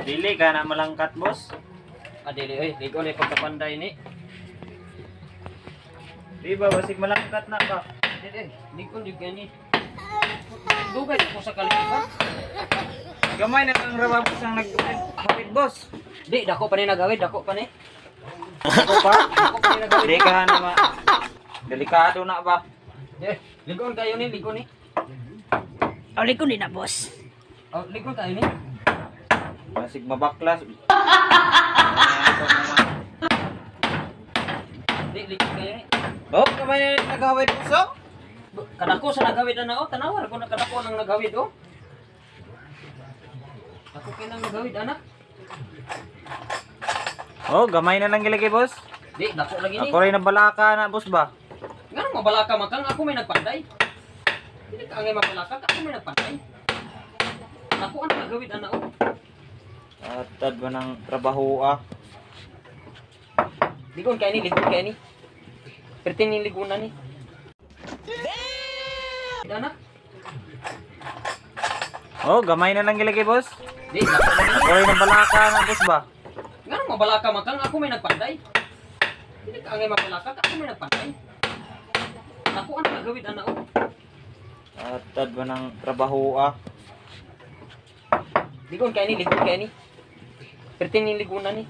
Dili ka na malangkat, boss. Dili oy, ligo ni pagkapanday ni. Di ba, basig malangkat na ba? Dili, ligo ni gani. Dugay ko sa kaliwa. Gamay na ang rababos ang nag-hawid, boss. Di, dako pa ni nagawid, dako pa ni. Ako pa? Dako pa ni nagawid. Di ka na ma... Delikado na ba? Ligo kayo ni, ligo ni. Uli ko din na, boss. Oh, ligo kayo ni. Basig mabaklas. Di, ligo kayo ni. Oh, gamay na nag-hawid, boss, oh. Kadako sa nagawid na o, tanawar ko na kadako nang nagawid o. Ako kinang nagawid anak. Oh, gamay na lang gilagay, boss. Di, dako lagi ni. Ako rin nabalaka na, boss ba? Ngano mabalaka man kang ako may nagpanday. Dili ka angay mabalaka, ako may nagpanday. Ako ang nagawid ana o. Atad ba ng trabaho, ah? Ligon kay ni, ligon kay ni. Perting ni ligunan ni. Anak. Oh, gamay na lang gilagay, boss. Di, dako lagi ni. Ako rin nabalaka na, boss ba? Ngano mabalaka man kang ako may nagpanday. Dili ka angay mabalaka, ako may nagpanday. Ako ang nagawid ana o. Atad ba ng trabaho, ah? Ligon kay ni, ligon kay ni. Perting ni ligunan ni.